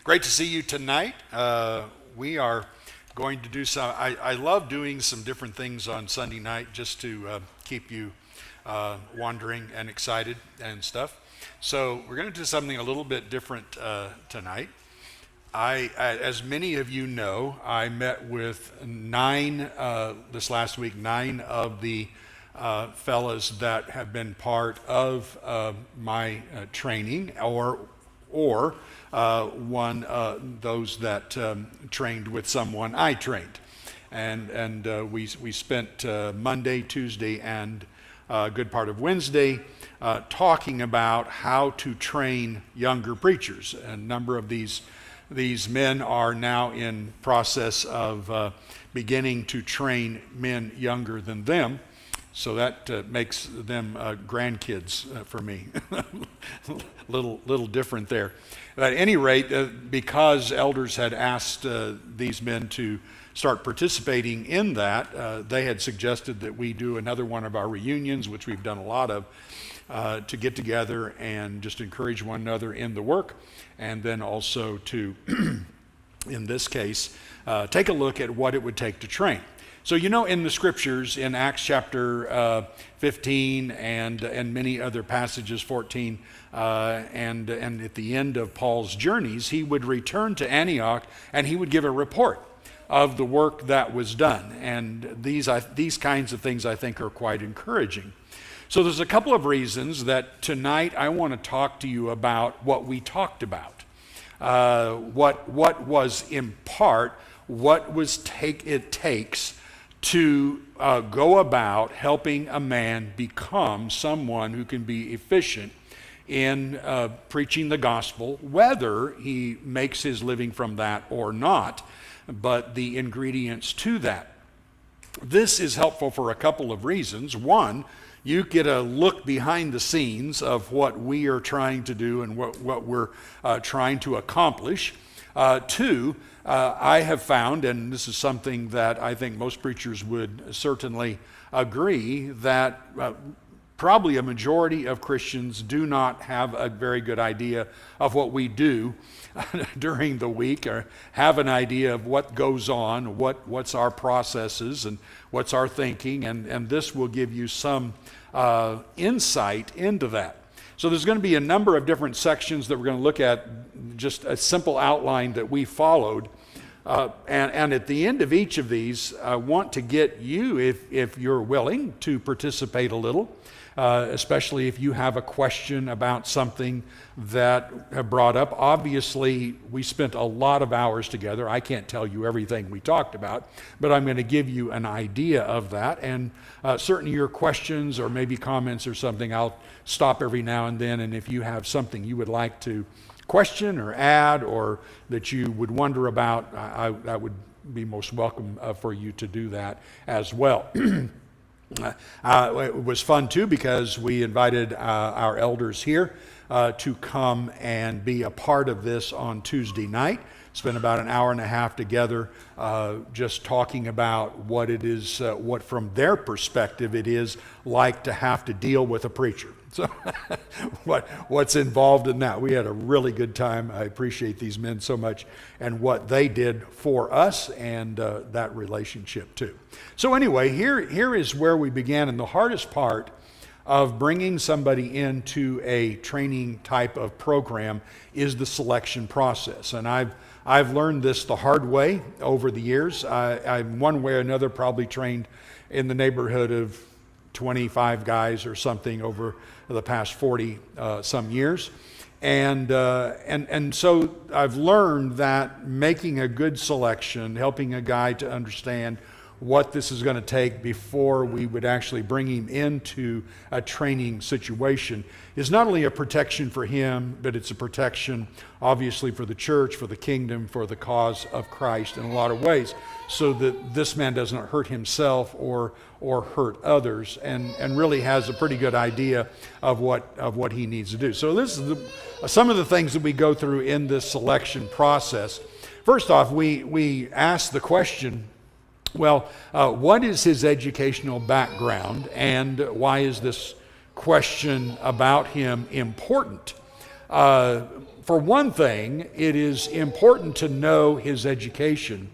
Great to see you tonight. We are going to do some, I love doing some different things on Sunday night just to keep you wandering and excited and stuff. So we're going to do something a little bit different tonight. As many of you know, I met with this last week, 9 of the fellas that have been part of my training, or those that trained with someone I trained. And we spent Monday, Tuesday, and a good part of Wednesday talking about how to train younger preachers. A number of these men are now in process of beginning to train men younger than them. So that makes them grandkids for me. little different there. At any rate, because elders had asked these men to start participating in that, they had suggested that we do another one of our reunions, which we've done a lot of, to get together and just encourage one another in the work, and then also to, in this case, take a look at what it would take to train. So you know, in the scriptures, in Acts chapter 15 and many other passages, 14, and at the end of Paul's journeys, he would return to Antioch and he would give a report of the work that was done. And these kinds of things I think are quite encouraging. So there's a couple of reasons that tonight I want to talk to you about what we talked about. What was in part, what it takes to go about helping a man become someone who can be efficient in preaching the gospel, whether he makes his living from that or not, but the ingredients to that. This is helpful for a couple of reasons. One, you get a look behind the scenes of what we are trying to do and what we're trying to accomplish. Two, I have found, and this is something that I think most preachers would certainly agree, that probably a majority of Christians do not have a very good idea of what we do during the week, or have an idea of what goes on, what's our processes and what's our thinking, and this will give you some insight into that. So there's going to be a number of different sections that we're going to look at, just a simple outline that we followed. And at the end of each of these, I want to get you, if you're willing, to participate a little, especially if you have a question about something that I brought up. Obviously, we spent a lot of hours together. I can't tell you everything we talked about, but I'm going to give you an idea of that. And certainly your questions or maybe comments or something, I'll stop every now and then. And if you have something you would like to question or add, or that you would wonder about, I would be most welcome for you to do that as well. It was fun too, because we invited our elders here to come and be a part of this on Tuesday night. Spent about an hour and a half together just talking about what it is, what from their perspective it is like to have to deal with a preacher. So what's involved in that. We had a really good time. I appreciate these men so much and what they did for us, and that relationship too. So anyway, here is where we began, and the hardest part of bringing somebody into a training type of program is the selection process. And I've learned this the hard way over the years. I'm one way or another probably trained in the neighborhood of 25 guys or something over the past 40 some years. And so I've learned that making a good selection, helping a guy to understand what this is going to take before we would actually bring him into a training situation, is not only a protection for him, but it's a protection obviously for the church, for the kingdom, for the cause of Christ in a lot of ways, so that this man doesn't hurt himself or hurt others, and really has a pretty good idea of what he needs to do. So this is some of the things that we go through in this selection process. First off, we ask the question, well, what is his educational background, and why is this question about him important? For one thing, it is important to know his education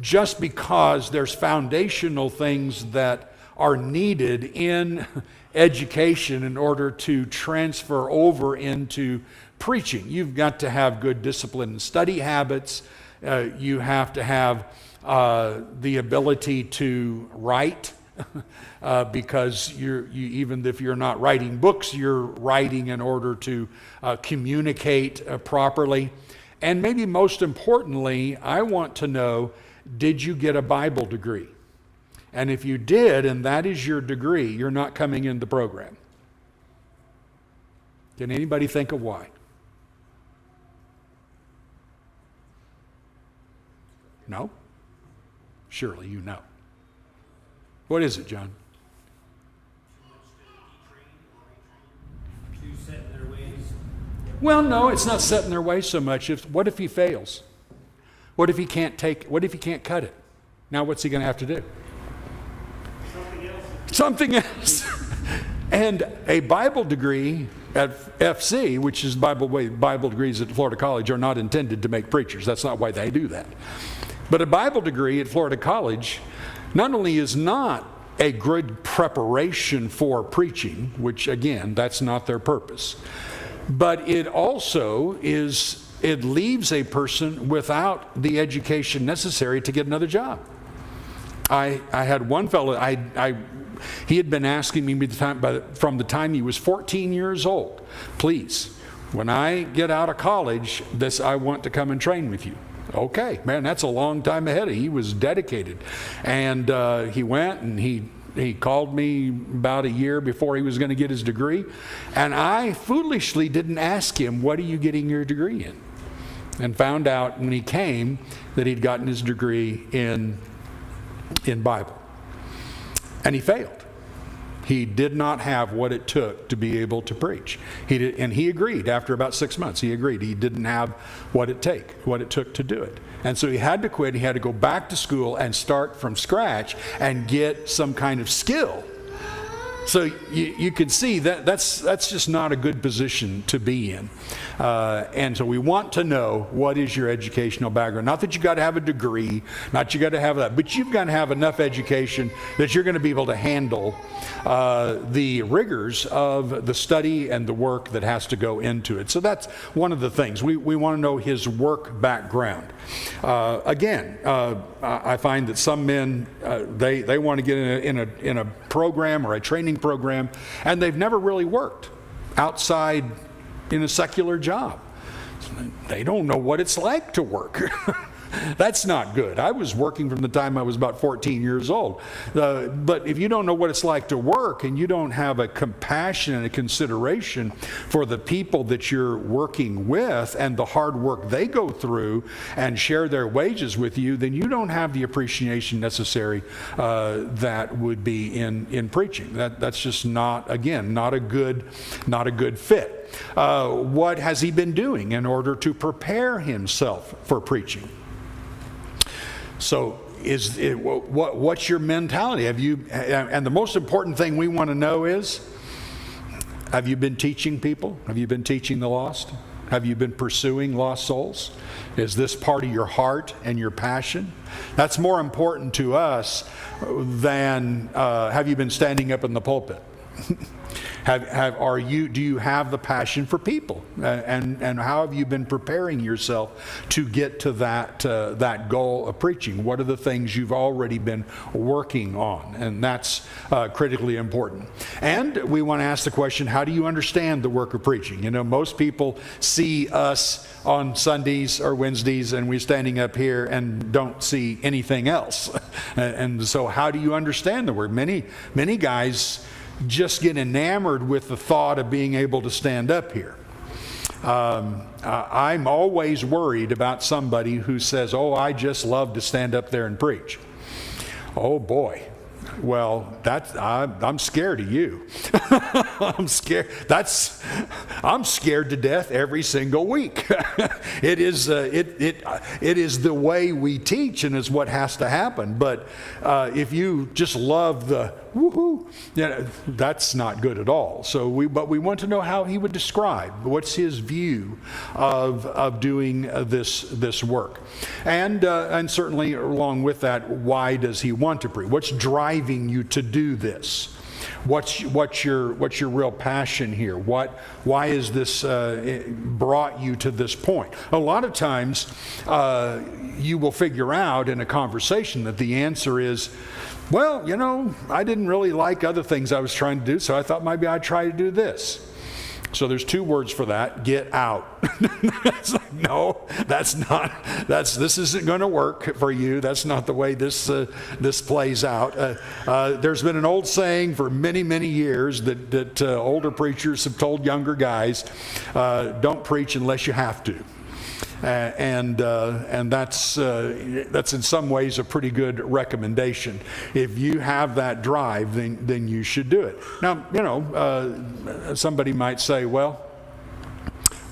just because there's foundational things that are needed in education in order to transfer over into preaching. You've got to have good discipline and study habits. You have to have the ability to write because even if you're not writing books, you're writing in order to communicate properly. And maybe most importantly, I want to know, did you get a Bible degree? And if you did, and that is your degree, you're not coming in the program. Can anybody think of why? No? Surely you know. What is it, John? Well, no, it's not set in their ways so much. What if he fails? What if he can't cut it? Now what's he going to have to do? Something else. And a Bible degree at FC, which is Bible degrees at Florida College, are not intended to make preachers. That's not why they do that. But a Bible degree at Florida College not only is not a good preparation for preaching, which again, that's not their purpose, but it also it leaves a person without the education necessary to get another job. I had one fellow, he had been asking me from the time he was 14 years old, please, when I get out of college, I want to come and train with you. Okay, man, that's a long time ahead. He was dedicated. And he went and he called me about a year before he was going to get his degree. And I foolishly didn't ask him, what are you getting your degree in? And found out when he came that he'd gotten his degree in Bible. And he failed. He did not have what it took to be able to preach. And he agreed after about 6 months. He agreed he didn't have what it took to do it. And so he had to quit. He had to go back to school and start from scratch and get some kind of skill. So you can see that's just not a good position to be in. And so we want to know, what is your educational background? Not that you got to have a degree, not you got to have that, but you've got to have enough education that you're going to be able to handle the rigors of the study and the work that has to go into it. So that's one of the things. We want to know his work background. I find that some men, they want to get in a program or a training program, and they've never really worked outside in a secular job. They don't know what it's like to work. That's not good. I was working from the time I was about 14 years old. But if you don't know what it's like to work, and you don't have a compassion and a consideration for the people that you're working with and the hard work they go through and share their wages with you, then you don't have the appreciation necessary that would be in preaching. That's just not a good fit. What has he been doing in order to prepare himself for preaching? So what's your mentality? And the most important thing we want to know is, have you been teaching people? Have you been teaching the lost? Have you been pursuing lost souls? Is this part of your heart and your passion? That's more important to us than have you been standing up in the pulpit? Do you have the passion for people, and how have you been preparing yourself to get to that goal of preaching? What are the things you've already been working on? And that's critically important. And we want to ask the question, how do you understand the work of preaching? You know, most people see us on Sundays or Wednesdays, and we're standing up here and don't see anything else. And so how do you understand the word? Many guys just get enamored with the thought of being able to stand up here. I'm always worried about somebody who says, oh, I just love to stand up there and preach. Oh boy, Well, I'm scared of you. I'm scared. I'm scared to death every single week. It is the way we teach, and is what has to happen. But if you just love the woohoo, that's not good at all. But we want to know how he would describe what's his view of doing this work, and certainly along with that, why does he want to preach? What's driving you to do this? What's your real passion here? Why is this brought you to this point? A lot of times you will figure out in a conversation that the answer is, well, I didn't really like other things I was trying to do, so I thought maybe I'd try to do this. So there's two words for that: get out. It's like, no, this isn't going to work for you. That's not the way this plays out. There's been an old saying for many, many years that older preachers have told younger guys, don't preach unless you have to. And that's in some ways a pretty good recommendation. If you have that drive, then you should do it. Now, somebody might say, well,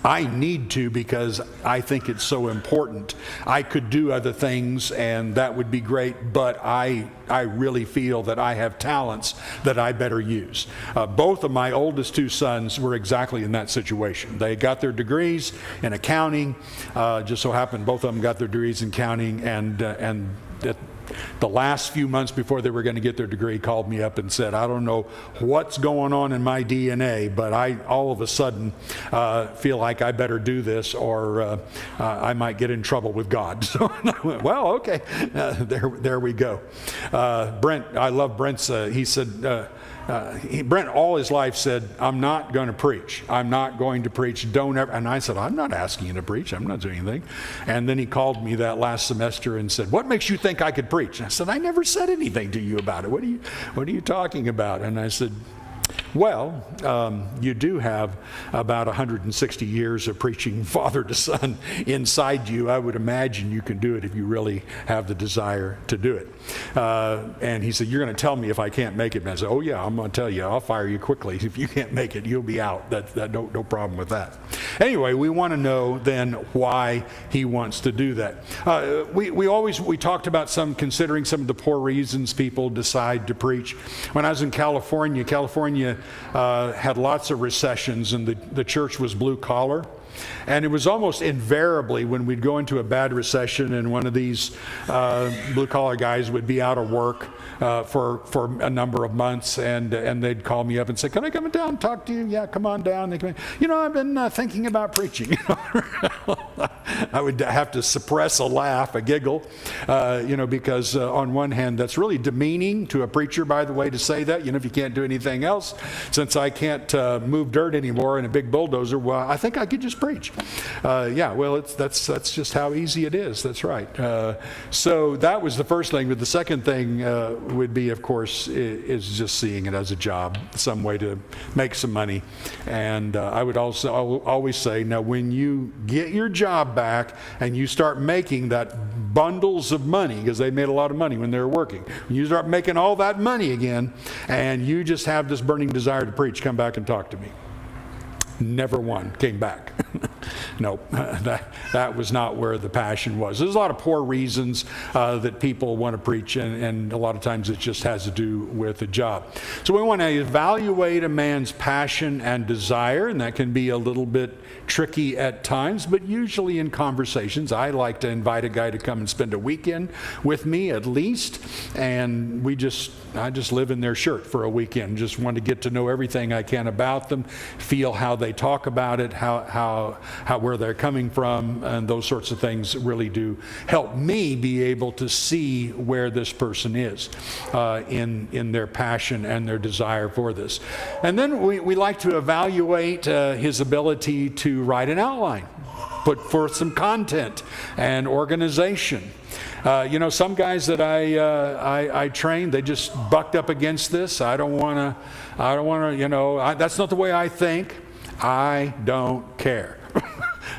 I need to because I think it's so important. I could do other things and that would be great, but I really feel that I have talents that I better use. Both of my oldest two sons were exactly in that situation. They got their degrees in accounting. Just so happened both of them got their degrees in accounting, and the last few months before they were going to get their degree, called me up and said, I don't know what's going on in my DNA, but I all of a sudden feel like I better do this, or I might get in trouble with God. So I went, well, okay, there we go. Brent, I love Brent's, he said, Brent all his life said, I'm not going to preach. I'm not going to preach. Don't ever. And I said, I'm not asking you to preach. I'm not doing anything. And then he called me that last semester and said, what makes you think I could preach? And I said, I never said anything to you about it. What are you talking about? And I said, well, you do have about 160 years of preaching father to son inside you. I would imagine you can do it if you really have the desire to do it. And he said, you're going to tell me if I can't make it. And I said, oh yeah, I'm going to tell you. I'll fire you quickly. If you can't make it, you'll be out. No problem with that. Anyway, we want to know then why he wants to do that. We talked about considering some of the poor reasons people decide to preach. When I was in California had lots of recessions, and the church was blue collar. And it was almost invariably when we'd go into a bad recession and one of these blue collar guys would be out of work for a number of months, and they'd call me up and say, can I come down and talk to you? Yeah, come on down. They come in. I've been thinking about preaching. I would have to suppress a laugh, a giggle, because on one hand, that's really demeaning to a preacher, by the way, to say that. If you can't do anything else, since I can't move dirt anymore in a big bulldozer, well, I think I could just preach. That's just how easy it is. That's right. So that was the first thing. But the second thing would be, of course, is just seeing it as a job, some way to make some money. And I would also always say, now when you get your job back and you start making that bundles of money, because they made a lot of money when they were working, when you start making all that money again and you just have this burning desire to preach, come back and talk to me. Never one came back. Nope, that was not where the passion was. There's a lot of poor reasons that people want to preach, and a lot of times it just has to do with a job. So we want to evaluate a man's passion and desire, and that can be a little bit tricky at times, but usually in conversations, I like to invite a guy to come and spend a weekend with me at least, and I just live in their shirt for a weekend. Just want to get to know everything I can about them, feel how they talk about it, how where they're coming from, and those sorts of things really do help me be able to see where this person is in their passion and their desire for this. And then we like to evaluate his ability to write an outline, put forth some content and organization. Some guys that I train, they just bucked up against this. I don't want to, that's not the way I think. I don't care.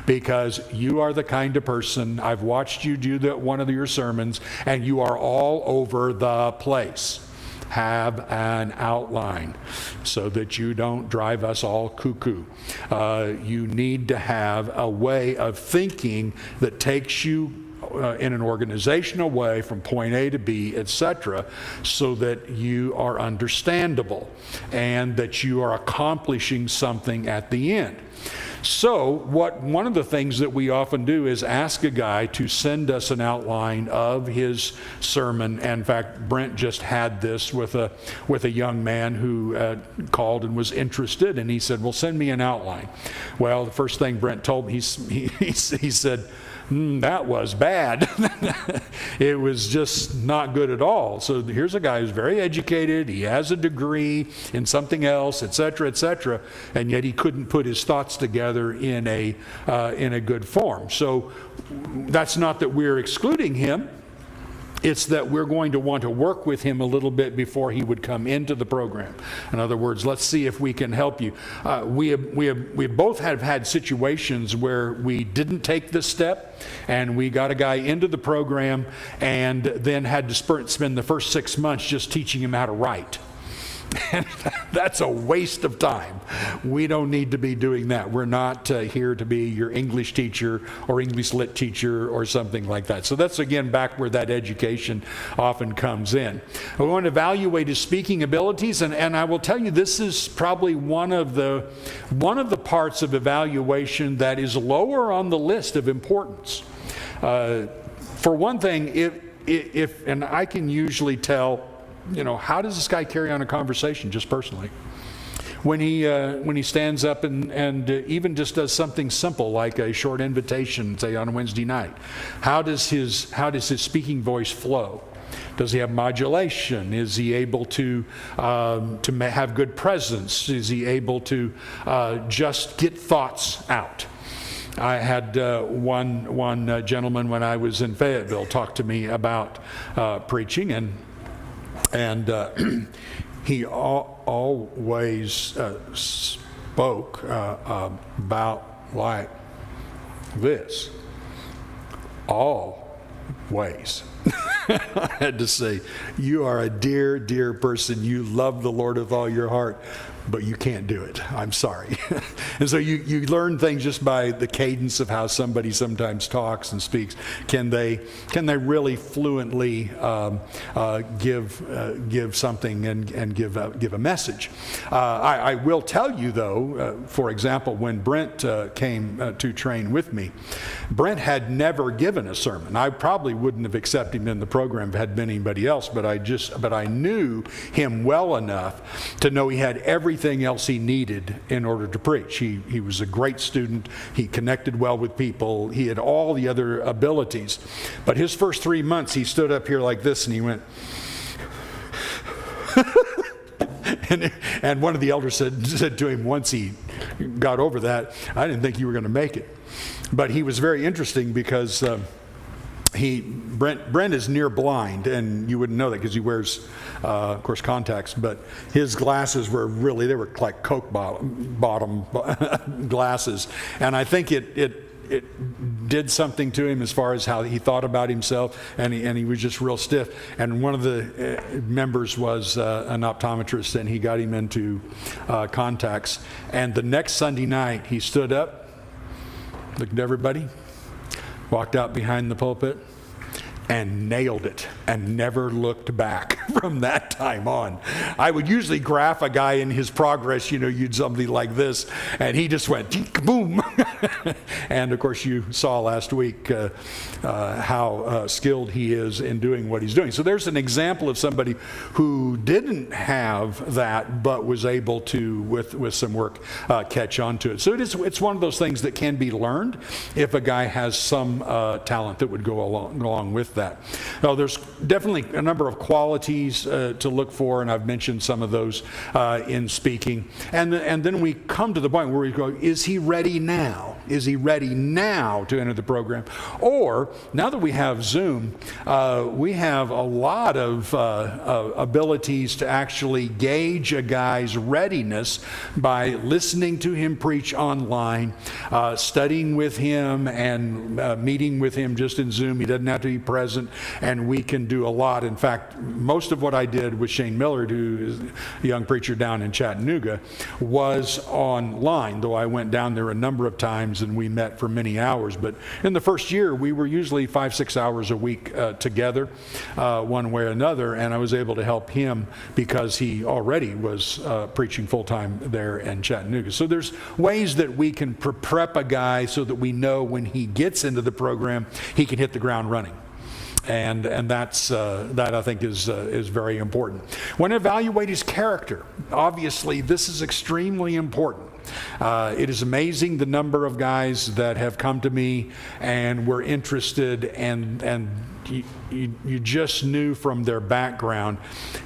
Because you are the kind of person, I've watched you do one of your sermons, and you are all over the place. have an outline so that you don't drive us all cuckoo. You need to have a way of thinking that takes you in an organizational way from point A to B, etc., so that you are understandable and that you are accomplishing something at the end. So one of the things that we often do is ask a guy to send us an outline of his sermon. And in fact, Brent just had this with a young man who called and was interested, and he said, well, send me an outline. Well, the first thing Brent told me, he said, that was bad. It was just not good at all. So here's a guy who's very educated, he has a degree in something else, etc., and yet he couldn't put his thoughts together in a good form. So that's not that we're excluding him. It's that we're going to want to work with him a little bit before he would come into the program. In other words, let's see if we can help you. We both have had situations where we didn't take this step, and we got a guy into the program and then had to spend the first 6 months just teaching him how to write. And that's a waste of time. We don't need to be doing that. We're not here to be your English teacher or English lit teacher or something like that. So that's, again, back where that education often comes in. We want to evaluate his speaking abilities, and I will tell you, this is probably one of the parts of evaluation that is lower on the list of importance. For one thing, if and I can usually tell, how does this guy carry on a conversation, just personally? When he stands up and even just does something simple like a short invitation, say on a Wednesday night, how does his speaking voice flow? Does he have modulation? Is he able to have good presence? Is he able to just get thoughts out? I had one gentleman when I was in Fayetteville talk to me about preaching, and he always spoke about like this. Always. I had to say, you are a dear, dear person. You love the Lord with all your heart, but you can't do it. I'm sorry. And so you learn things just by the cadence of how somebody sometimes talks and speaks. Can they really fluently give something and give a message? I will tell you though, for example, when Brent came to train with me, Brent had never given a sermon. I probably wouldn't have accepted him in the program if it had been anybody else, but I knew him well enough to know he had everything else he needed in order to preach. He was a great student. He connected well with people. He had all the other abilities. But his first 3 months, he stood up here like this and he went, and one of the elders said to him once he got over that, I didn't think you were going to make it. But he was very interesting because Brent is near blind, and you wouldn't know that because he wears, of course, contacts. But his glasses were like Coke bottom glasses, and I think it did something to him as far as how he thought about himself, and he was just real stiff. And one of the members was an optometrist, and he got him into contacts. And the next Sunday night, he stood up, looked at everybody, walked out behind the pulpit, and nailed it, and never looked back from that time on. I would usually graph a guy in his progress, you'd something like this, and he just went, boom. And of course, you saw last week how skilled he is in doing what he's doing. So there's an example of somebody who didn't have that, but was able to, with some work, catch on to it. So it's one of those things that can be learned if a guy has some talent that would go along with that. Now, there's definitely a number of qualities to look for, and I've mentioned some of those in speaking. And then we come to the point where we go, is he ready now? now? Is he ready now to enter the program? Or, now that we have Zoom, we have a lot of abilities to actually gauge a guy's readiness by listening to him preach online, studying with him, and meeting with him just in Zoom. He doesn't have to be present, and we can do a lot. In fact, most of what I did with Shane Millard, who is a young preacher down in Chattanooga, was online, though I went down there a number of times and we met for many hours. But in the first year, we were usually 5-6 hours a week together, one way or another, and I was able to help him because he already was preaching full-time there in Chattanooga. So there's ways that we can prep a guy so that we know when he gets into the program, he can hit the ground running. And that I think is very important. When evaluate his character, obviously this is extremely important. It is amazing the number of guys that have come to me and were interested, and you just knew from their background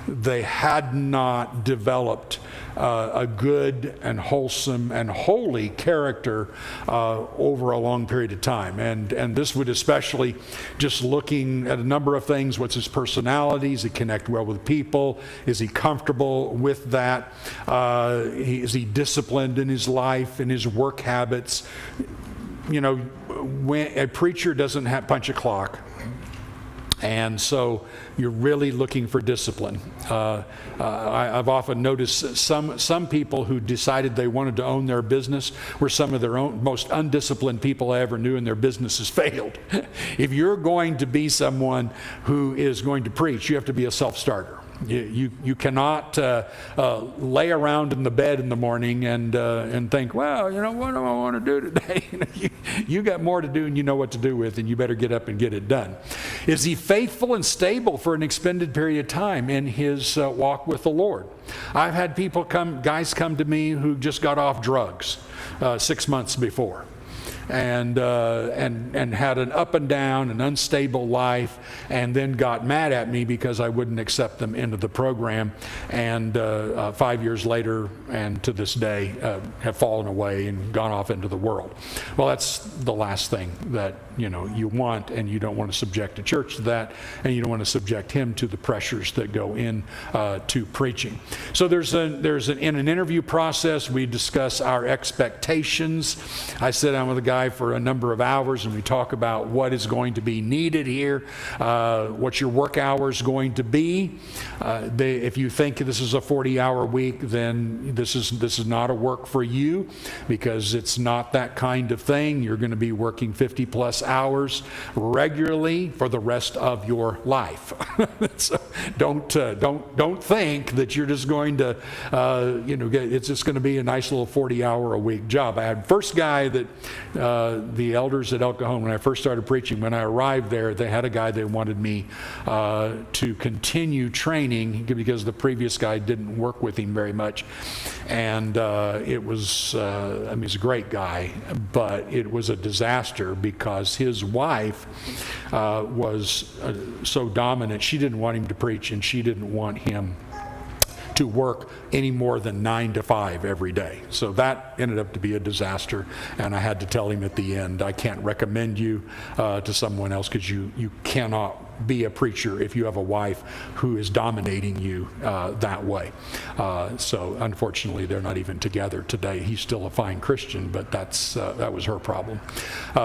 they had not developed a good and wholesome and holy character over a long period of time. And this would especially, just looking at a number of things: what's his personality? Does he connect well with people? Is he comfortable with that? Is he disciplined in his life, in his work habits? You know, when a preacher doesn't punch a clock, and so you're really looking for discipline. I've often noticed some people who decided they wanted to own their business were some of their own most undisciplined people I ever knew, and their businesses failed. If you're going to be someone who is going to preach, you have to be a self-starter. You cannot lay around in the bed in the morning and think, well, you know, what do I want to do today? You got more to do, and you know what to do with, and you better get up and get it done. Is he faithful and stable for an extended period of time in his walk with the Lord? I've had guys come to me who just got off drugs 6 months before. And had an up and down and unstable life, and then got mad at me because I wouldn't accept them into the program, and 5 years later and to this day have fallen away and gone off into the world. Well, that's the last thing that you want, and you don't want to subject a church to that, and you don't want to subject him to the pressures that go in to preaching. So in an interview process, we discuss our expectations. I sit down with a guy for a number of hours, and we talk about what is going to be needed here, what your work hours going to be. If you think this is a 40-hour week, then this is not a work for you, because it's not that kind of thing. You're going to be working 50 plus hours regularly for the rest of your life. So don't think that you're just going to it's just going to be a nice little 40-hour a week job. I had first guy that the elders at El Cajon, when I first started preaching, when I arrived there, they had a guy they wanted me to continue training because the previous guy didn't work with him very much. And it was, he's a great guy, but it was a disaster because his wife was so dominant. She didn't want him to preach, and she didn't want him to work any more than 9 to 5 every day. So that ended up to be a disaster, and I had to tell him at the end, I can't recommend you to someone else, because you cannot be a preacher if you have a wife who is dominating you that way. So unfortunately, they're not even together today. He's still a fine Christian, but that was her problem.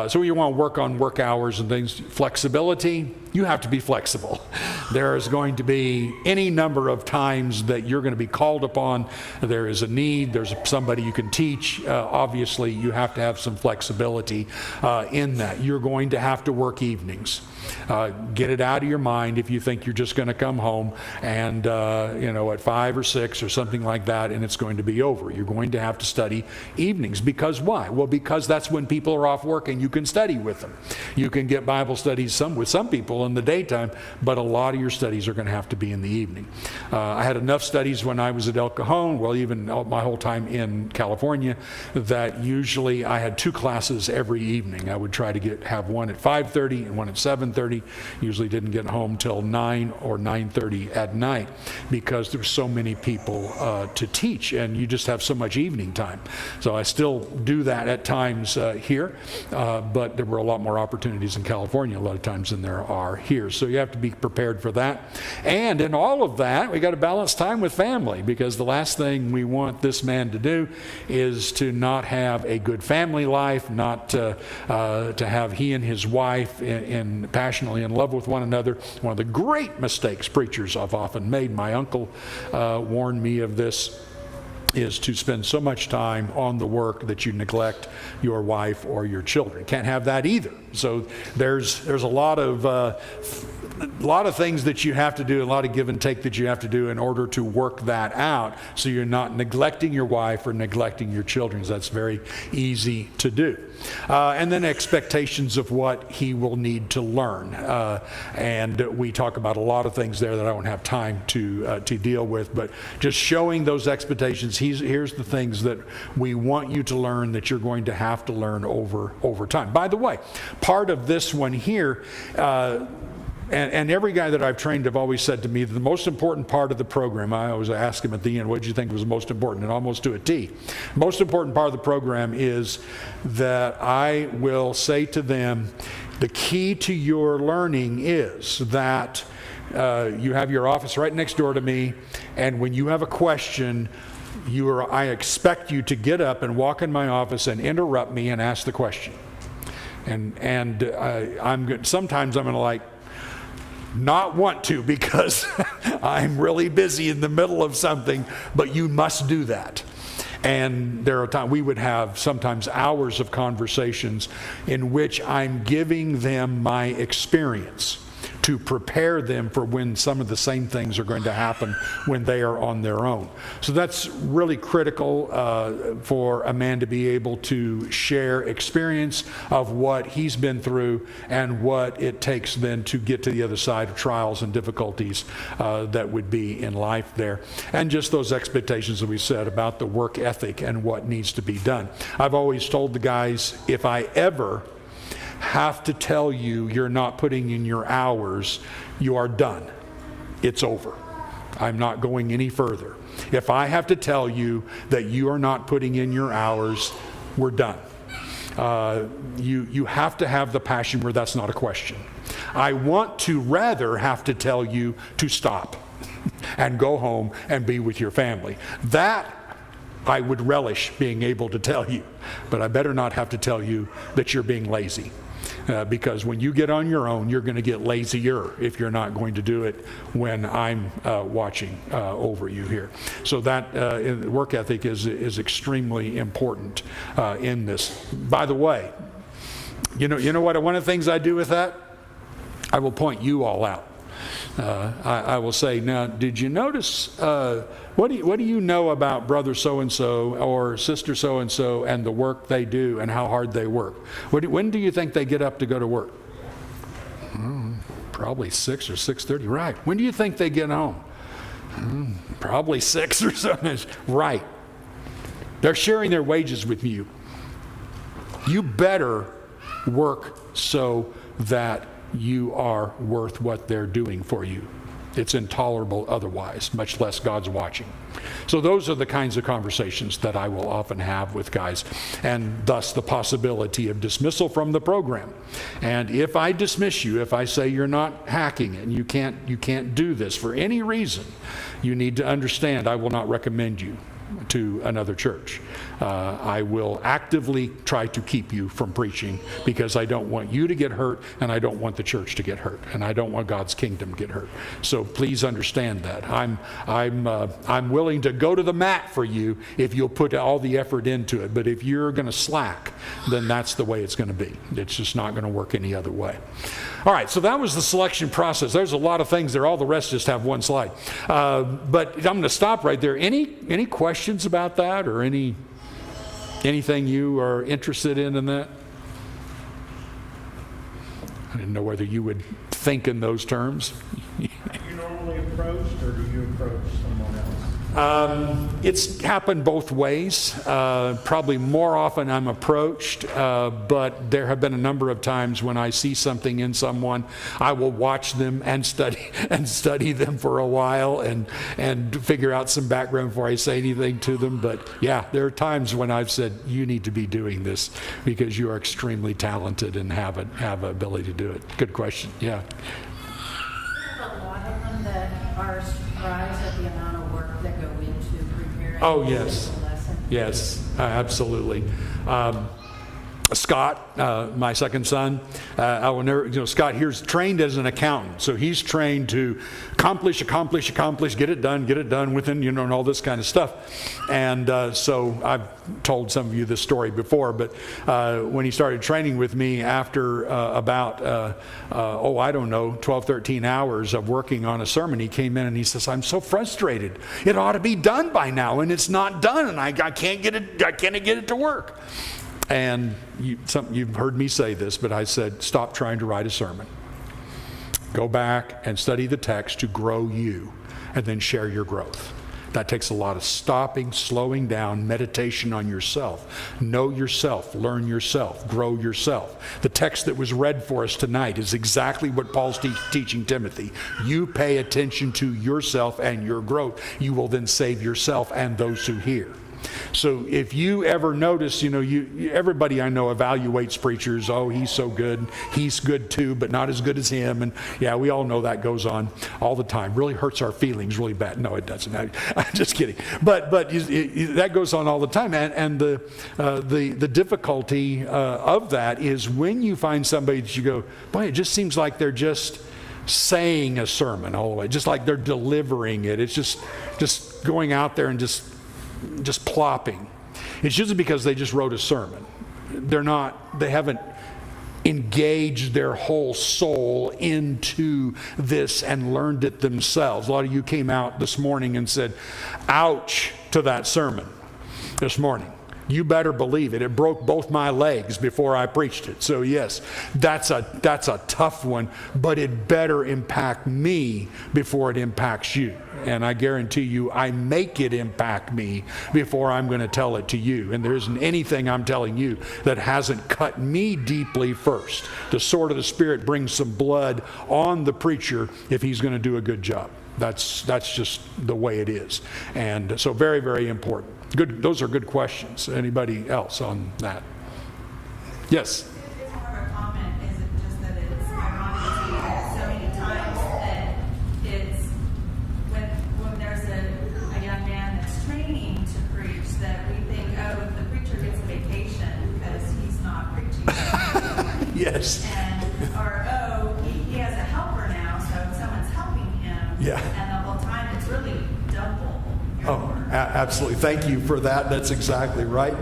So you want to work on work hours and things. Flexibility, you have to be flexible. There is going to be any number of times that you're going to be called upon. There is a need. There's somebody you can teach. Obviously, you have to have some flexibility in that. You're going to have to work evenings. Get it out of your mind if you think you're just going to come home and at 5 or 6 or something like that, and it's going to be over. You're going to have to study evenings. Because why? Well, because that's when people are off work and you can study with them. You can get Bible studies with some people in the daytime, but a lot of your studies are going to have to be in the evening. I had enough studies when I was at El Cajon, well, even my whole time in California, that usually I had 2 classes every evening. I would try to have one at 5:30 and one at 7:30, 9:30. Usually didn't get home till 9 or 9:30 at night because there were so many people to teach, and you just have so much evening time. So I still do that at times here, but there were a lot more opportunities in California a lot of times than there are here. So you have to be prepared for that. And in all of that, we got to balance time with family, because the last thing we want this man to do is to not have a good family life, not to have he and his wife passionately in love with one another. One of the great mistakes preachers have often made, my uncle warned me of this, is to spend so much time on the work that you neglect your wife or your children. Can't have that either. So there's a lot of things that you have to do, a lot of give and take that you have to do in order to work that out, so you're not neglecting your wife or neglecting your children. That's very easy to do. And then expectations of what he will need to learn. And we talk about a lot of things there that I don't have time to deal with, but just showing those expectations. Here's the things that we want you to learn that you're going to have to learn over time. By the way, part of this one here, and every guy that I've trained have always said to me, the most important part of the program, I always ask him at the end, what did you think was most important? And almost to a T. Most important part of the program is that I will say to them, the key to your learning is that you have your office right next door to me, and when you have a question, I expect you to get up and walk in my office and interrupt me and ask the question. And sometimes I'm going to not want to, because I'm really busy in the middle of something, but you must do that. And there are times we would have sometimes hours of conversations in which I'm giving them my experience to prepare them for when some of the same things are going to happen when they are on their own. So that's really critical for a man to be able to share experience of what he's been through and what it takes then to get to the other side of trials and difficulties that would be in life there. And just those expectations that we said about the work ethic and what needs to be done. I've always told the guys, if I ever have to tell you you're not putting in your hours, you are done. It's over. I'm not going any further. If I have to tell you that you are not putting in your hours, we're done. You have to have the passion where that's not a question. I want to rather have to tell you to stop and go home and be with your family. That I would relish being able to tell you, but I better not have to tell you that you're being lazy. Because when you get on your own, you're going to get lazier if you're not going to do it when I'm watching over you here. So that work ethic is extremely important in this. By the way, you know what? One of the things I do with that, I will point you all out. I will say, now, did you notice, what do you know about brother so-and-so or sister so-and-so and the work they do and how hard they work? When do you think they get up to go to work? Probably 6 or 6:30, right. When do you think they get home? Probably 6 or something, right. They're sharing their wages with you. You better work so that you are worth what they're doing for you. It's intolerable otherwise, much less God's watching. So those are the kinds of conversations that I will often have with guys, and thus the possibility of dismissal from the program. And if I dismiss you, if I say you're not hacking and you can't do this for any reason, you need to understand I will not recommend you to another church. I will actively try to keep you from preaching, because I don't want you to get hurt, and I don't want the church to get hurt, and I don't want God's kingdom to get hurt. So please understand that. I'm willing to go to the mat for you if you'll put all the effort into it. But if you're going to slack, then that's the way it's going to be. It's just not going to work any other way. All right, so that was the selection process. There's a lot of things there. All the rest just have one slide. But I'm going to stop right there. Any questions about that, or anything you are interested in that? I didn't know whether you would think in those terms. Are you normally approached, or do you approach someone else? It's happened both ways. Probably more often I'm approached, but there have been a number of times when I see something in someone, I will watch them and study them for a while and figure out some background before I say anything to them. But yeah, there are times when I've said, you need to be doing this because you are extremely talented and have an ability to do it. Good question. Yeah. There's a lot of them that are surprised at the amount of work that go into preparing Oh, yes. a lesson. Yes, absolutely. Scott, my second son, I will never, Scott here's trained as an accountant. So he's trained to accomplish, get it done within, and all this kind of stuff. And so I've told some of you this story before, but when he started training with me after about, 12, 13 hours of working on a sermon, he came in and he says, I'm so frustrated. It ought to be done by now, and it's not done, and I can't get it to work. And you've heard me say this, but I said, stop trying to write a sermon. Go back and study the text to grow you, and then share your growth. That takes a lot of stopping, slowing down, meditation on yourself. Know yourself, learn yourself, grow yourself. The text that was read for us tonight is exactly what Paul's teaching Timothy. You pay attention to yourself and your growth. You will then save yourself and those who hear. So if you ever notice, everybody I know evaluates preachers. Oh, he's so good. He's good too, but not as good as him. And yeah, we all know that goes on all the time. Really hurts our feelings really bad. No, it doesn't. I'm just kidding. But that goes on all the time. And the difficulty of that is when you find somebody that you go, boy, it just seems like they're just saying a sermon all the way, just like they're delivering it. It's just going out there and just plopping. It's usually because they just wrote a sermon. They haven't engaged their whole soul into this and learned it themselves. A lot of you came out this morning and said, ouch, to that sermon this morning. You better believe it. It broke both my legs before I preached it. So yes, that's a tough one, but it better impact me before it impacts you. And I guarantee you, I make it impact me before I'm going to tell it to you. And there isn't anything I'm telling you that hasn't cut me deeply first. The sword of the Spirit brings some blood on the preacher if he's going to do a good job. That's just the way it is. And so very, very important. Good. Those are good questions. Anybody else on that? Yes? It's more of a comment. Is it just that it's ironic that so many times that it's when there's a young man that's training to preach that we think, oh, the preacher gets a vacation because he's not preaching. Yes. Or, he has a helper now, so someone's helping him. Yeah. And the whole time it's really double. Oh, absolutely. Thank you for that. That's exactly right.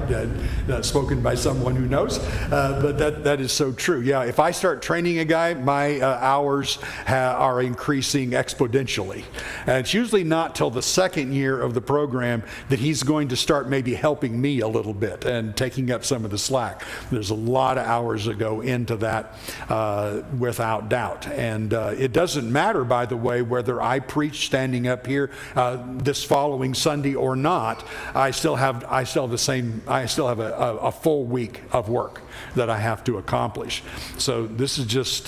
Spoken by someone who knows. But that is so true. Yeah, if I start training a guy, my hours are increasing exponentially. And it's usually not till the second year of the program that he's going to start maybe helping me a little bit and taking up some of the slack. There's a lot of hours that go into that without doubt. And it doesn't matter, by the way, whether I preach standing up here this following Sunday or not. I still have a full week of work that I have to accomplish. So this is just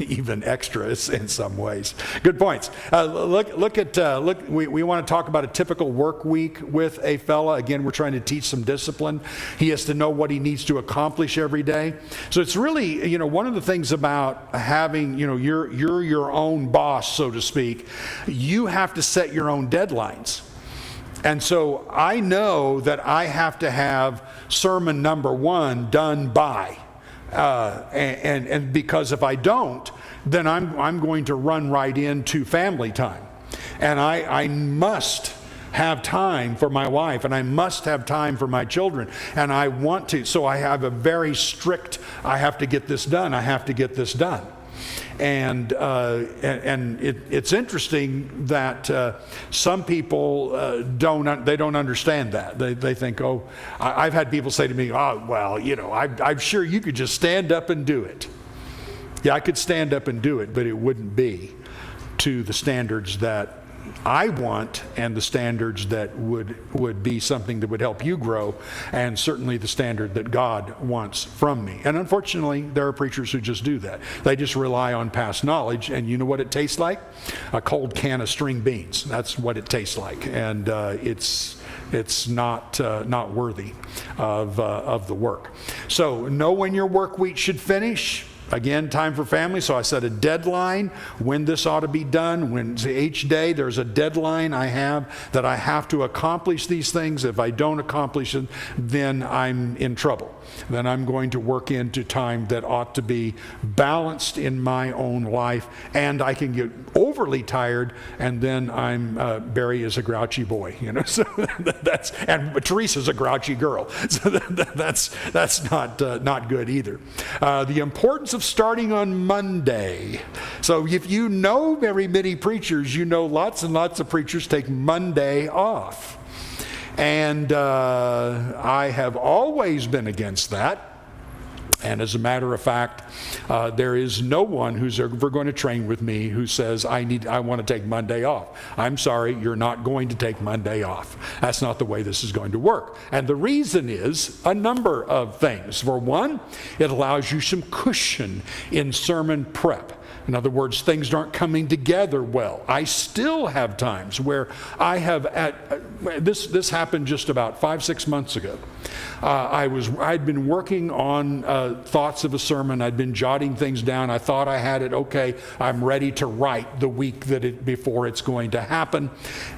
even extra in some ways. Good points. We want to talk about a typical work week with a fella. Again, we're trying to teach some discipline. He has to know what he needs to accomplish every day. So it's really, one of the things about having, you're your own boss, so to speak. You have to set your own deadlines. And so I know that I have to have sermon number 1 done by. And because if I don't, then I'm going to run right into family time. And I must have time for my wife, and I must have time for my children, and I want to. So I have a very strict, I have to get this done, And it's interesting that some people don't understand that. They think, I've had people say to me, I'm sure you could just stand up and do it. Yeah, I could stand up and do it, but it wouldn't be to the standards that I want, and the standards that would be something that would help you grow, and certainly the standard that God wants from me. And unfortunately, there are preachers who just do that. They just rely on past knowledge, and you know what it tastes like? A cold can of string beans. That's what it tastes like, and it's not worthy of the work. So know when your work week should finish. Again, time for family. So I set a deadline when this ought to be done. When each day there's a deadline I have that I have to accomplish these things. If I don't accomplish it, then I'm in trouble. Then I'm going to work into time that ought to be balanced in my own life, and I can get overly tired, and then I'm Barry is a grouchy boy, you know. So and Teresa's a grouchy girl. So that's not good either. The importance of starting on Monday. So if you know very many preachers, you know lots and lots of preachers take Monday off. And I have always been against that. And as a matter of fact, there is no one who's ever going to train with me who says, I want to take Monday off. I'm sorry, you're not going to take Monday off. That's not the way this is going to work. And the reason is a number of things. For one, it allows you some cushion in sermon prep. In other words, things aren't coming together well. I still have times where I have this happened just about 5-6 months ago. I'd been working on thoughts of a sermon. I'd been jotting things down. I thought I had it okay. I'm ready to write the week before it's going to happen,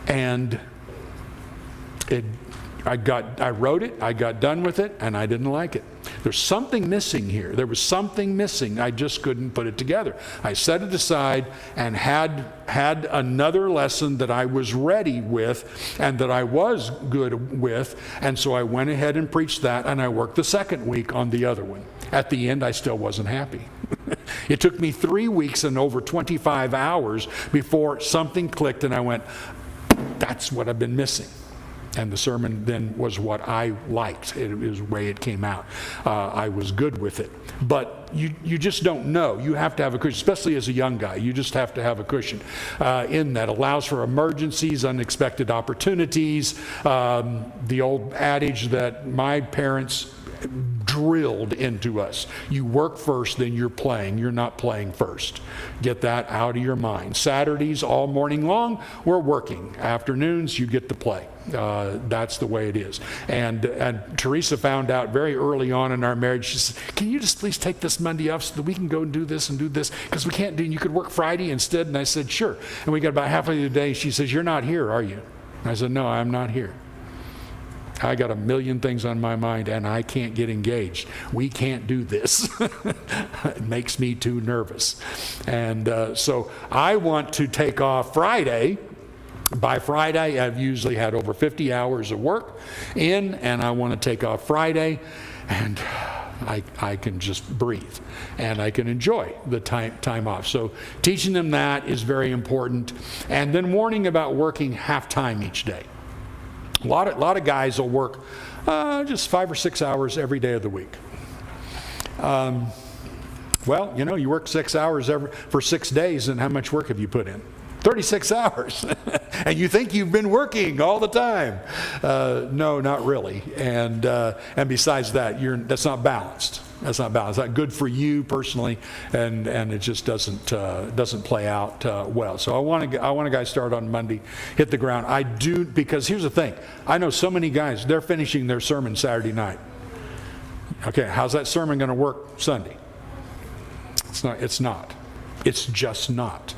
and I wrote it, I got done with it, and I didn't like it. There's something missing here. There was something missing. I just couldn't put it together. I set it aside and had another lesson that I was ready with and that I was good with, and so I went ahead and preached that, and I worked the second week on the other one. At the end, I still wasn't happy. It took me 3 weeks and over 25 hours before something clicked, and I went, that's what I've been missing. And the sermon then was what I liked. It was the way it came out. I was good with it. But you just don't know. You have to have a cushion, especially as a young guy. You just have to have a cushion in that. Allows for emergencies, unexpected opportunities. The old adage that my parents drilled into us. You work first, then you're playing. You're not playing first. Get that out of your mind. Saturdays all morning long, we're working. Afternoons, you get to play. That's the way it is. And Teresa found out very early on in our marriage, she said, can you just please take this Monday off so that we can go and do this? Because we can't do, you could work Friday instead. And I said, sure. And we got about halfway through the day, she says, you're not here, are you? And I said, no, I'm not here. I got a million things on my mind and I can't get engaged. We can't do this. It makes me too nervous. And so I want to take off Friday. By Friday, I've usually had over 50 hours of work in, and I want to take off Friday, and I can just breathe, and I can enjoy the time off. So teaching them that is very important, and then warning about working half-time each day. A lot of guys will work just 5 or 6 hours every day of the week. Well, you know, you work 6 hours for 6 days, and how much work have you put in? 36 hours. And you think you've been working all the time. No, not really. And besides that, that's not balanced. That's not balanced. That's not good for you personally, and it just doesn't play out well. So I want a guy start on Monday, hit the ground. I do, because here's the thing. I know so many guys, they're finishing their sermon Saturday night. Okay, how's that sermon going to work Sunday? It's not. It's just not.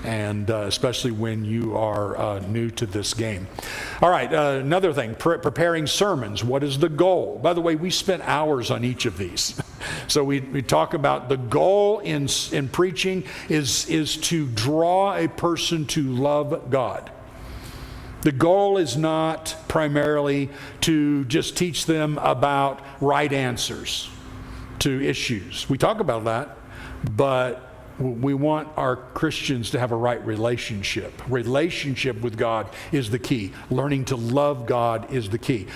And especially when you are new to this game. All right, another thing, preparing sermons. What is the goal? By the way, we spent hours on each of these. So we talk about the goal in preaching is to draw a person to love God. The goal is not primarily to just teach them about right answers to issues. We talk about that, but We want our Christians to have a right relationship. Relationship with God is the key. Learning to love God is the key.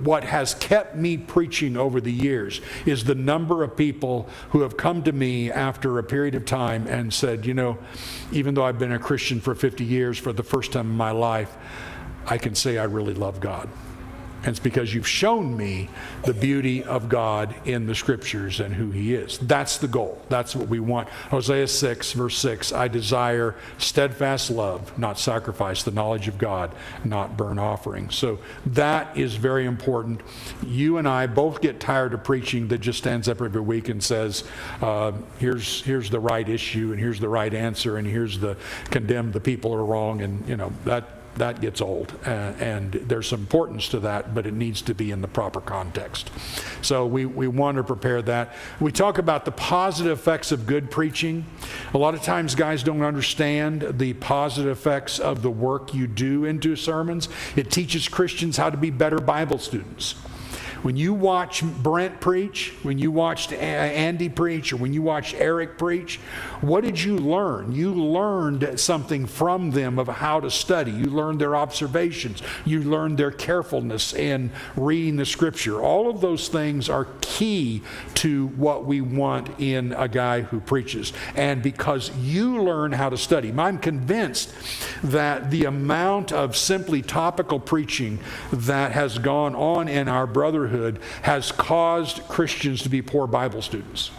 What has kept me preaching over the years is the number of people who have come to me after a period of time and said, you know, even though I've been a Christian for 50 years, for the first time in my life, I can say I really love God. And it's because you've shown me the beauty of God in the Scriptures and who He is. That's the goal. That's what we want. Hosea 6, verse 6, I desire steadfast love, not sacrifice, the knowledge of God, not burnt offering. So that is very important. You and I both get tired of preaching that just stands up every week and says, here's the right issue, and here's the right answer, and here's the condemn the people are wrong, and you know, that gets old, and there's some importance to that, but it needs to be in the proper context. So we want to prepare that. We talk about the positive effects of good preaching. A lot of times guys don't understand the positive effects of the work you do into sermons. It teaches Christians how to be better Bible students. When you watch Brent preach, when you watched Andy preach, or when you watched Eric preach, what did you learn? You learned something from them of how to study. You learned their observations. You learned their carefulness in reading the Scripture. All of those things are key to what we want in a guy who preaches. And because you learn how to study, I'm convinced that the amount of simply topical preaching that has gone on in our brotherhood has caused Christians to be poor Bible students.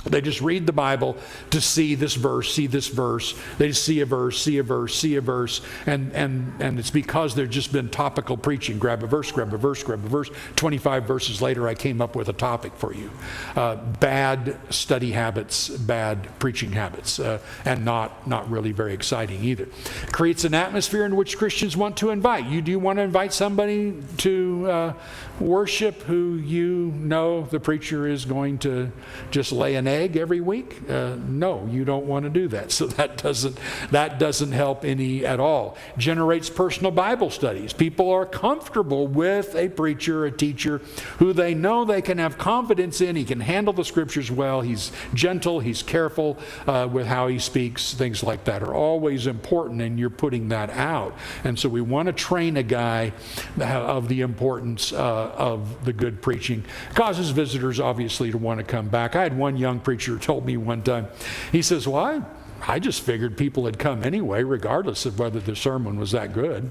They just read the Bible to see this verse, see this verse. They just see a verse, see a verse, see a verse. And it's because there's just been topical preaching. Grab a verse, grab a verse, grab a verse. 25 verses later, I came up with a topic for you. Bad study habits, bad preaching habits, and not really very exciting either. Creates an atmosphere in which Christians want to invite. Do you want to invite somebody to worship who you know the preacher is going to just lay an egg every week? No, you don't want to do that. So that doesn't help any at all. Generates personal Bible studies. People are comfortable with a preacher, a teacher, who they know they can have confidence in. He can handle the Scriptures well. He's gentle. He's careful with how he speaks. Things like that are always important, and you're putting that out. And so we want to train a guy of the importance of the good preaching. Causes visitors, obviously, to want to come back. I had one young preacher told me one time, he says, well, I just figured people had come anyway, regardless of whether the sermon was that good.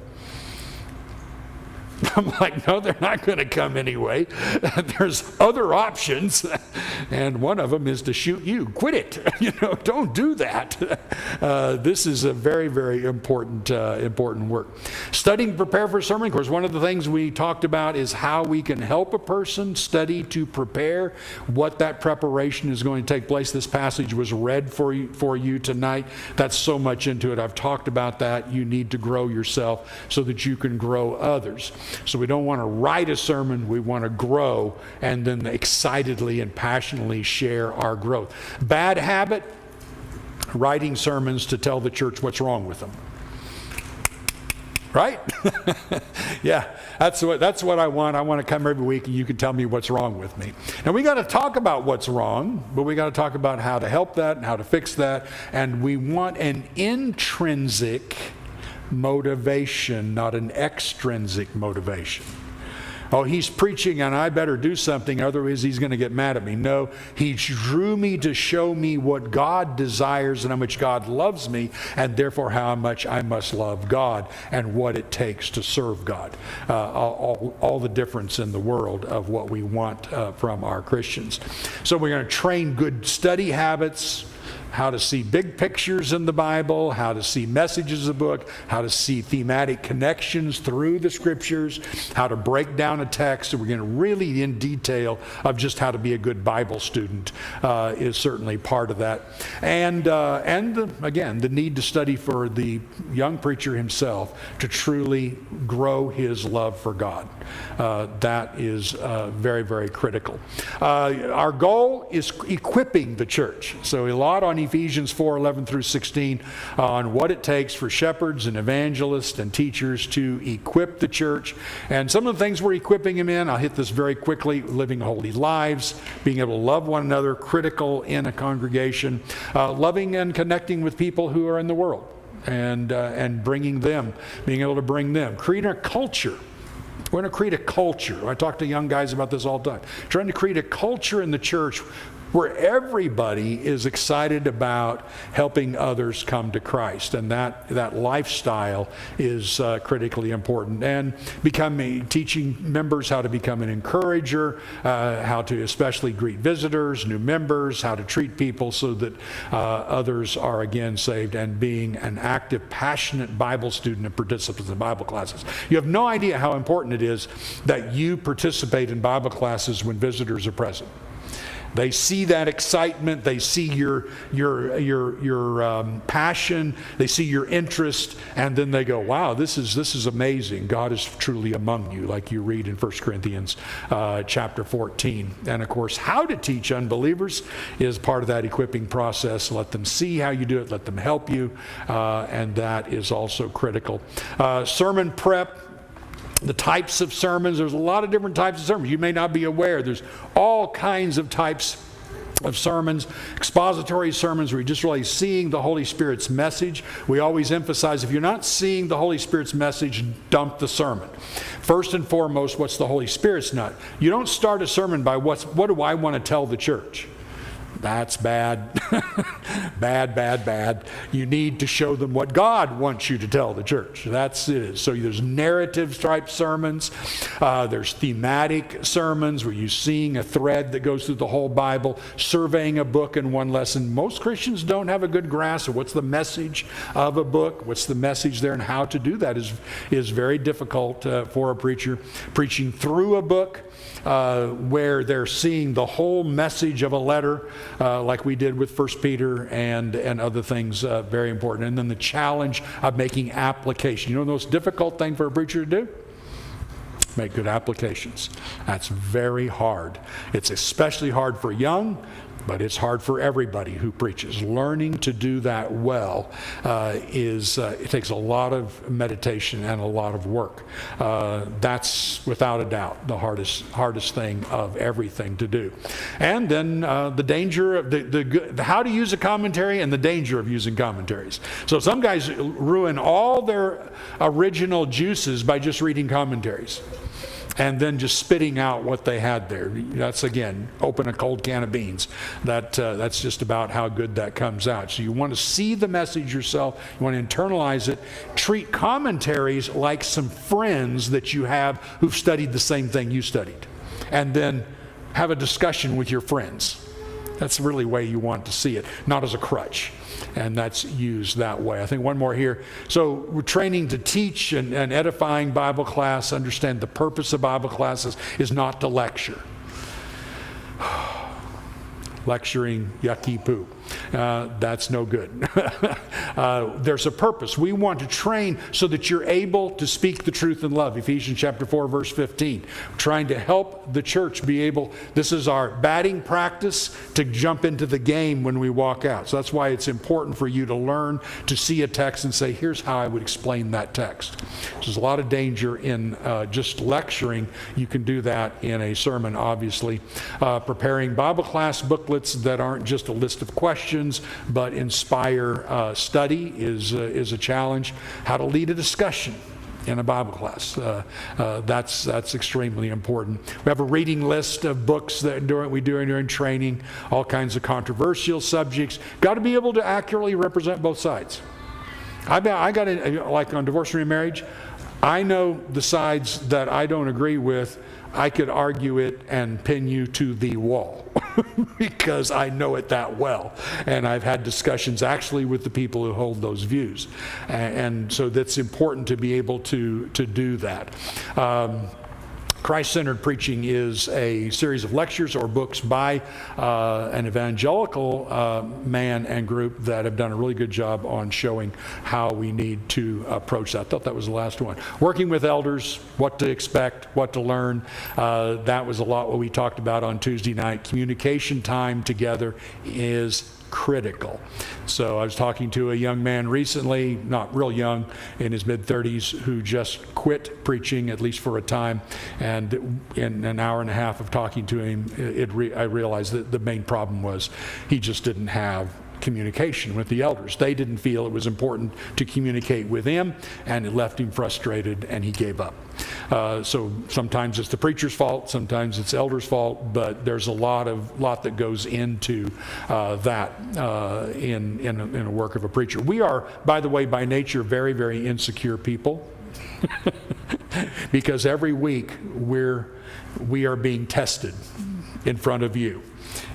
I'm like, no, they're not going to come anyway. There's other options, and one of them is to shoot you. Quit it. Don't do that. This is a very, very important work. Studying, prepare for a sermon. Of course, one of the things we talked about is how we can help a person study to prepare, what that preparation is going to take place. This passage was read for you tonight. That's so much into it. I've talked about that. You need to grow yourself so that you can grow others. So we don't want to write a sermon, we want to grow and then excitedly and passionately share our growth. Bad habit, writing sermons to tell the church what's wrong with them. Right? Yeah, that's what I want. I want to come every week and you can tell me what's wrong with me. Now we got to talk about what's wrong, but we got to talk about how to help that and how to fix that. And we want an intrinsic motivation, not an extrinsic motivation. Oh, he's preaching and I better do something, otherwise he's going to get mad at me. No, he drew me to show me what God desires and how much God loves me, and therefore how much I must love God and what it takes to serve God. All the difference in the world of what we want from our Christians. So we're going to train good study habits, how to see big pictures in the Bible, how to see messages of the book, how to see thematic connections through the Scriptures, how to break down a text. And we're going to really in detail of just how to be a good Bible student is certainly part of that. And again, the need to study for the young preacher himself to truly grow his love for God. That is very, very critical. Our goal is equipping the church. So a lot on Ephesians 4:11 through 16 on what it takes for shepherds and evangelists and teachers to equip the church. And some of the things we're equipping them in, I'll hit this very quickly: living holy lives, being able to love one another, critical in a congregation, loving and connecting with people who are in the world, and bringing them, being able to bring them, creating a culture. We're going to create a culture. I talk to young guys about this all the time. Trying to create a culture in the church where everybody is excited about helping others come to Christ. And that lifestyle is critically important. And teaching members how to become an encourager, how to especially greet visitors, new members, how to treat people so that others are again saved, and being an active, passionate Bible student and participants in Bible classes. You have no idea how important it is that you participate in Bible classes when visitors are present. They see that excitement. They see your passion. They see your interest, and then they go, "Wow, this is amazing. God is truly among you," like you read in 1 Corinthians chapter 14. And of course, how to teach unbelievers is part of that equipping process. Let them see how you do it. Let them help you, and that is also critical. Sermon prep. The types of sermons, there's a lot of different types of sermons. You may not be aware. There's all kinds of types of sermons. Expository sermons, where you're just really seeing the Holy Spirit's message. We always emphasize, if you're not seeing the Holy Spirit's message, dump the sermon. First and foremost, what's the Holy Spirit's nut? You don't start a sermon by what do I want to tell the church? That's bad. bad. You need to show them what God wants you to tell the church. That's it. So there's narrative type sermons. There's thematic sermons where you're seeing a thread that goes through the whole Bible, surveying a book in one lesson. Most Christians don't have a good grasp of what's the message of a book, what's the message there, and how to do that is very difficult for a preacher. Preaching through a book, where they're seeing the whole message of a letter, like we did with 1 Peter and other things, very important. And then the challenge of making application. You know the most difficult thing for a preacher to do? Make good applications. That's very hard. It's especially hard for young, but it's hard for everybody who preaches. Learning to do that well it takes a lot of meditation and a lot of work. That's without a doubt the hardest thing of everything to do. And then the danger of the how to use a commentary and the danger of using commentaries. So some guys ruin all their original juices by just reading commentaries and then just spitting out what they had there. That's, again, open a cold can of beans. That's just about how good that comes out. So you want to see the message yourself. You want to internalize it. Treat commentaries like some friends that you have who've studied the same thing you studied. And then have a discussion with your friends. That's really the way you want to see it, not as a crutch. And that's used that way. I think one more here. So we're training to teach and edifying Bible class. Understand the purpose of Bible classes is not to lecture. Lecturing, yucky poo. That's no good. There's a purpose. We want to train so that you're able to speak the truth in love. Ephesians chapter 4, verse 15. We're trying to help the church be able, this is our batting practice to jump into the game when we walk out. So that's why it's important for you to learn to see a text and say, here's how I would explain that text. There's a lot of danger in just lecturing. You can do that in a sermon, obviously. Preparing Bible class booklets that aren't just a list of questions, but inspire study is a challenge. How to lead a discussion in a Bible class. That's extremely important. We have a reading list of books that we do during training, all kinds of controversial subjects. Got to be able to accurately represent both sides. I got like on divorce and remarriage, I know the sides that I don't agree with. I could argue it and pin you to the wall because I know it that well. And I've had discussions actually with the people who hold those views. And so that's important to be able to do that. Christ-centered preaching is a series of lectures or books by an evangelical man and group that have done a really good job on showing how we need to approach that. I thought that was the last one. Working with elders, what to expect, what to learn. That was a lot what we talked about on Tuesday night. Communication time together is critical. So I was talking to a young man recently, not real young, in his mid-30s, who just quit preaching, at least for a time. And in an hour and a half of talking to him, I realized that the main problem was he just didn't have communication with the elders. They didn't feel it was important to communicate with him, and it left him frustrated, and he gave up. So sometimes it's the preacher's fault, sometimes it's elders' fault, but there's a lot that goes into that in a work of a preacher. We are, by the way, by nature, very, very insecure people. Because every week we are being tested in front of you.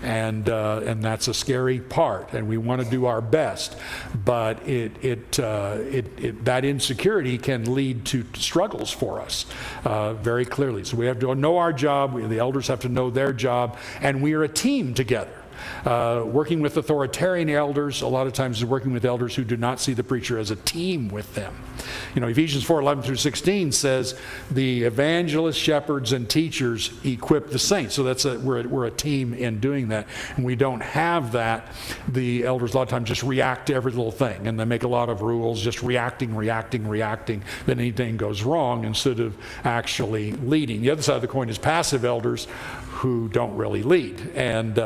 And that's a scary part, and we want to do our best, but that insecurity can lead to struggles for us very clearly. So we have to know our job, the elders have to know their job, and we are a team together. Working with authoritarian elders, a lot of times is working with elders who do not see the preacher as a team with them. You know, Ephesians 4:11-16 says the evangelists, shepherds, and teachers equip the saints. So we're a team in doing that. And we don't have that. The elders a lot of times just react to every little thing, and they make a lot of rules, just reacting. Then anything goes wrong instead of actually leading. The other side of the coin is passive elders who don't really lead. And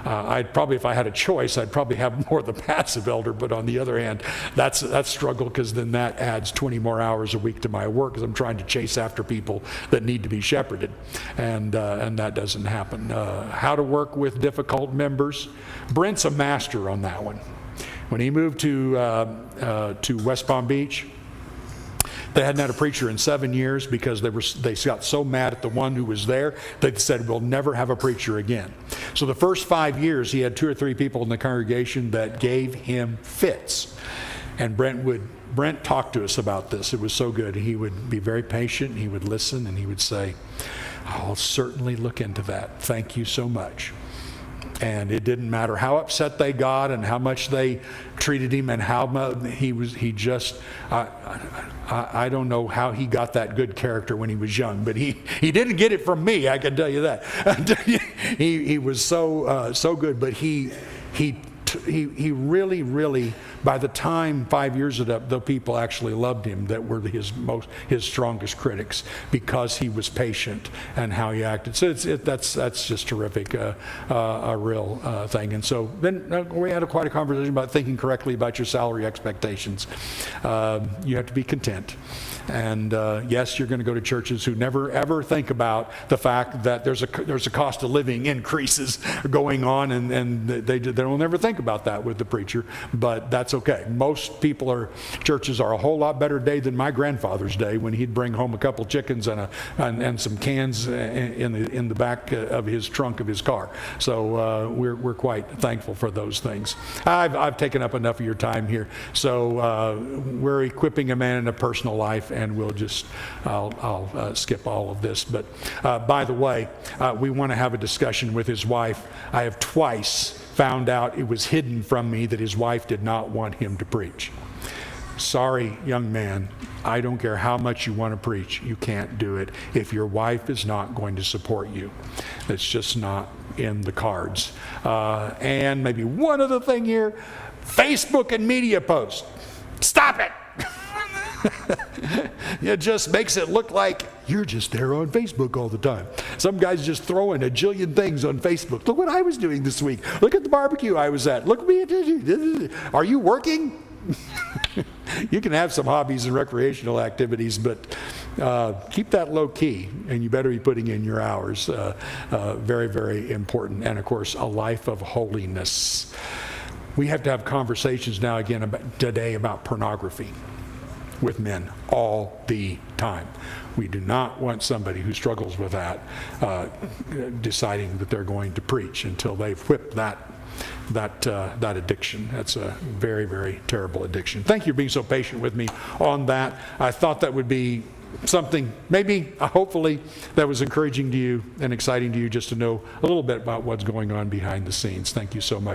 I'd probably, if I had a choice, I'd probably have more of the passive elder. But on the other hand, that's struggle, because then that adds 20 more hours a week to my work, because I'm trying to chase after people that need to be shepherded, and that doesn't happen. How to work with difficult members. Brent's a master on that one. When he moved to West Palm Beach, they hadn't had a preacher in 7 years because they got so mad at the one who was there, they said, we'll never have a preacher again. So the first 5 years, he had 2 or 3 people in the congregation that gave him fits. And Brent talked to us about this. It was so good. He would be very patient, he would listen, and he would say, I'll certainly look into that. Thank you so much. And it didn't matter how upset they got and how much they treated him and how much I don't know how he got that good character when he was young, but he didn't get it from me, I can tell you that. He was so good, but he really, by the time 5 years was up, the people actually loved him that were his strongest critics, because he was patient and how he acted. So that's just terrific, a real thing. And so then we had quite a conversation about thinking correctly about your salary expectations. You have to be content. And yes, you're going to go to churches who never ever think about the fact that there's a cost of living increases going on, and they will never think about that with the preacher. But that's okay. Most churches are a whole lot better day than my grandfather's day, when he'd bring home a couple chickens and some cans in the back of his trunk of his car. So we're quite thankful for those things. I've taken up enough of your time here. So we're equipping a man in a personal life, and I'll skip all of this. But by the way, we want to have a discussion with his wife. I have twice found out it was hidden from me that his wife did not want him to preach. Sorry, young man, I don't care how much you want to preach, you can't do it if your wife is not going to support you. It's just not in the cards. And maybe one other thing here, Facebook and media posts. Stop it! It just makes it look like you're just there on Facebook all the time. Some guys just throwing a jillion things on Facebook. Look what I was doing this week. Look at the barbecue I was at. Look at me. Are you working? You can have some hobbies and recreational activities, but keep that low key, and you better be putting in your hours. Very, very important. And of course, a life of holiness. We have to have conversations now again today about pornography with men all the time. We do not want somebody who struggles with that deciding that they're going to preach until they've whipped that addiction. That's a very, very terrible addiction. Thank you for being so patient with me on that. I thought that would be something, maybe, hopefully, that was encouraging to you and exciting to you, just to know a little bit about what's going on behind the scenes. Thank you so much.